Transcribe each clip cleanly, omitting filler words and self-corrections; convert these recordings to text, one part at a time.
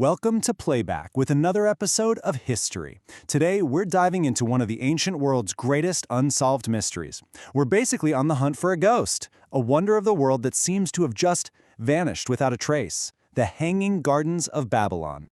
Welcome to Playback with another episode of History. Today, we're diving into one of the ancient world's greatest unsolved mysteries. We're basically on the hunt for a ghost, a wonder of the world that seems to have just vanished without a trace, the Hanging Gardens of Babylon.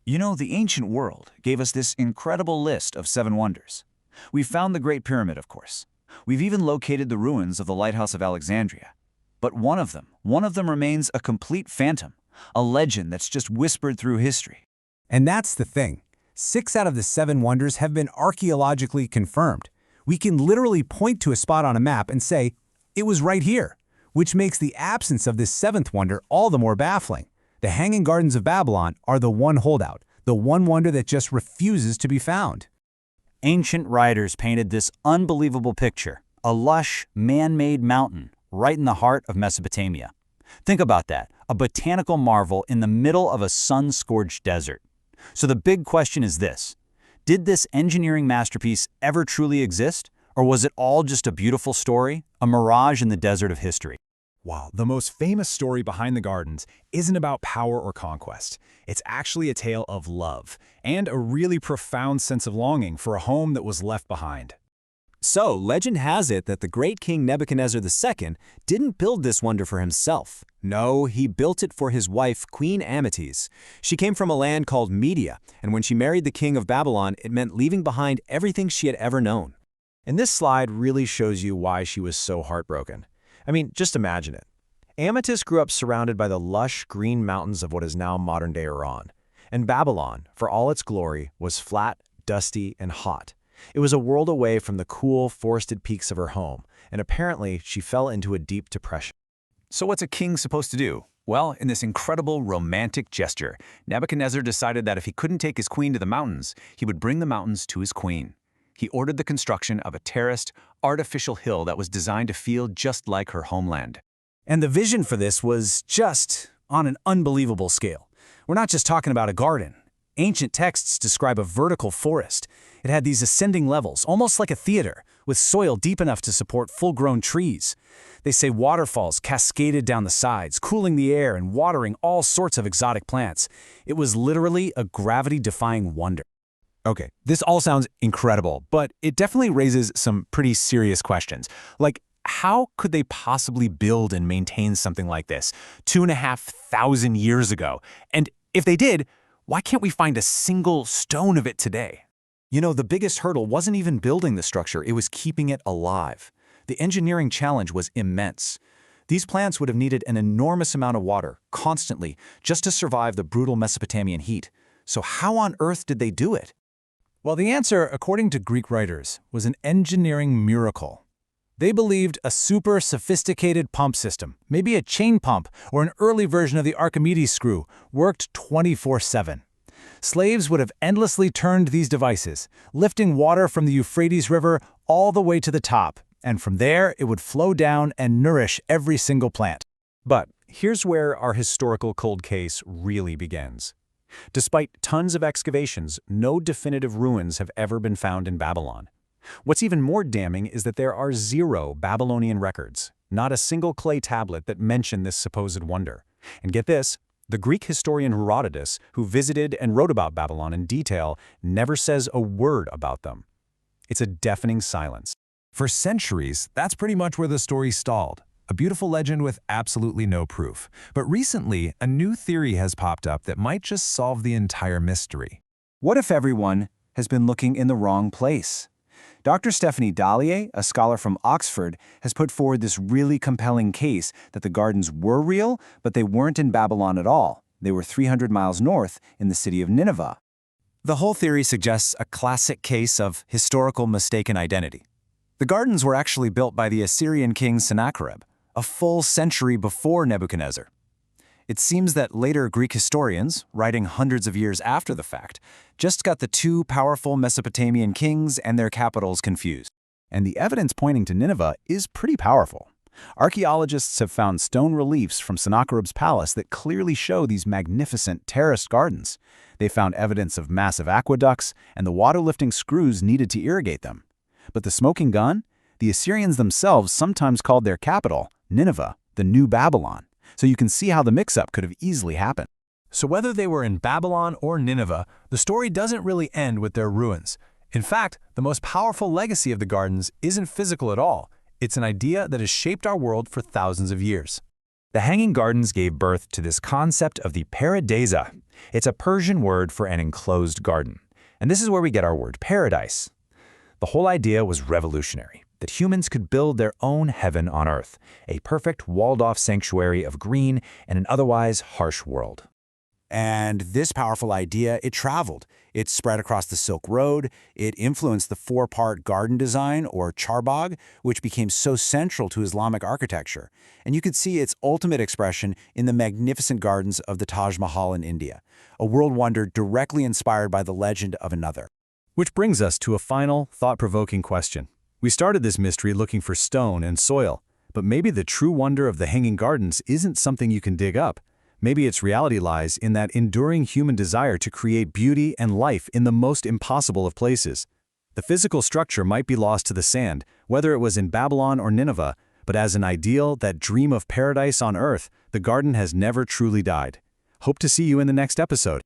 You know, the ancient world gave us this incredible list of 7 wonders. We've found the Great Pyramid, of course. We've even located the ruins of the Lighthouse of Alexandria. But one of them remains a complete phantom, a legend that's just whispered through history. And that's the thing. 6 out of the 7 wonders have been archaeologically confirmed. We can literally point to a spot on a map and say, it was right here, which makes the absence of this 7th wonder all the more baffling. The Hanging Gardens of Babylon are the one holdout, the one wonder that just refuses to be found. Ancient writers painted this unbelievable picture, a lush, man-made mountain right in the heart of Mesopotamia. Think about that, a botanical marvel in the middle of a sun-scorched desert. So the big question is this: did this engineering masterpiece ever truly exist, or was it all just a beautiful story, a mirage in the desert of history? Wow, the most famous story behind the gardens isn't about power or conquest. It's actually a tale of love and a really profound sense of longing for a home that was left behind. So, legend has it that the great king Nebuchadnezzar II didn't build this wonder for himself. No, he built it for his wife, Queen Amytis. She came from a land called Media, and when she married the king of Babylon, it meant leaving behind everything she had ever known. And this slide really shows you why she was so heartbroken. I mean, just imagine it. Amytis grew up surrounded by the lush green mountains of what is now modern-day Iran. And Babylon, for all its glory, was flat, dusty, and hot. It was a world away from the cool, forested peaks of her home, and apparently she fell into a deep depression. So what's a king supposed to do? Well, in this incredible romantic gesture, Nebuchadnezzar decided that if he couldn't take his queen to the mountains, he would bring the mountains to his queen. He ordered the construction of a terraced, artificial hill that was designed to feel just like her homeland. And the vision for this was just on an unbelievable scale. We're not just talking about a garden. Ancient texts describe a vertical forest. It had these ascending levels, almost like a theater, with soil deep enough to support full-grown trees. They say waterfalls cascaded down the sides, cooling the air and watering all sorts of exotic plants. It was literally a gravity-defying wonder. Okay, this all sounds incredible, but it definitely raises some pretty serious questions. Like, how could they possibly build and maintain something like this 2,500 years ago? And if they did, why can't we find a single stone of it today? You know, the biggest hurdle wasn't even building the structure, it was keeping it alive. The engineering challenge was immense. These plants would have needed an enormous amount of water, constantly, just to survive the brutal Mesopotamian heat. So how on earth did they do it? Well, the answer, according to Greek writers, was an engineering miracle. They believed a super sophisticated pump system, maybe a chain pump or an early version of the Archimedes screw, worked 24/7. Slaves would have endlessly turned these devices, lifting water from the Euphrates River all the way to the top, and from there it would flow down and nourish every single plant. But here's where our historical cold case really begins. Despite tons of excavations, no definitive ruins have ever been found in Babylon. What's even more damning is that there are 0 Babylonian records, not a single clay tablet that mention this supposed wonder. And get this, the Greek historian Herodotus, who visited and wrote about Babylon in detail, never says a word about them. It's a deafening silence. For centuries, that's pretty much where the story stalled. A beautiful legend with absolutely no proof. But recently, a new theory has popped up that might just solve the entire mystery. What if everyone has been looking in the wrong place? Dr. Stephanie Dallier, a scholar from Oxford, has put forward this really compelling case that the gardens were real, but they weren't in Babylon at all. They were 300 miles north in the city of Nineveh. The whole theory suggests a classic case of historical mistaken identity. The gardens were actually built by the Assyrian king Sennacherib, a full century before Nebuchadnezzar. It seems that later Greek historians, writing hundreds of years after the fact, just got the 2 powerful Mesopotamian kings and their capitals confused. And the evidence pointing to Nineveh is pretty powerful. Archaeologists have found stone reliefs from Sennacherib's palace that clearly show these magnificent terraced gardens. They found evidence of massive aqueducts and the water-lifting screws needed to irrigate them. But the smoking gun? The Assyrians themselves sometimes called their capital, Nineveh, the New Babylon. So you can see how the mix-up could have easily happened. So whether they were in Babylon or Nineveh, the story doesn't really end with their ruins. In fact, the most powerful legacy of the gardens isn't physical at all. It's an idea that has shaped our world for thousands of years. The Hanging Gardens gave birth to this concept of the paradisa. It's a Persian word for an enclosed garden. And this is where we get our word paradise. The whole idea was revolutionary, that humans could build their own heaven on earth, a perfect walled-off sanctuary of green in an otherwise harsh world. And this powerful idea, it traveled. It spread across the Silk Road. It influenced the four-part garden design, or charbagh, which became so central to Islamic architecture. And you could see its ultimate expression in the magnificent gardens of the Taj Mahal in India, a world wonder directly inspired by the legend of another. Which brings us to a final, thought-provoking question. We started this mystery looking for stone and soil, but maybe the true wonder of the Hanging Gardens isn't something you can dig up. Maybe its reality lies in that enduring human desire to create beauty and life in the most impossible of places. The physical structure might be lost to the sand, whether it was in Babylon or Nineveh, but as an ideal, that dream of paradise on earth, the garden has never truly died. Hope to see you in the next episode.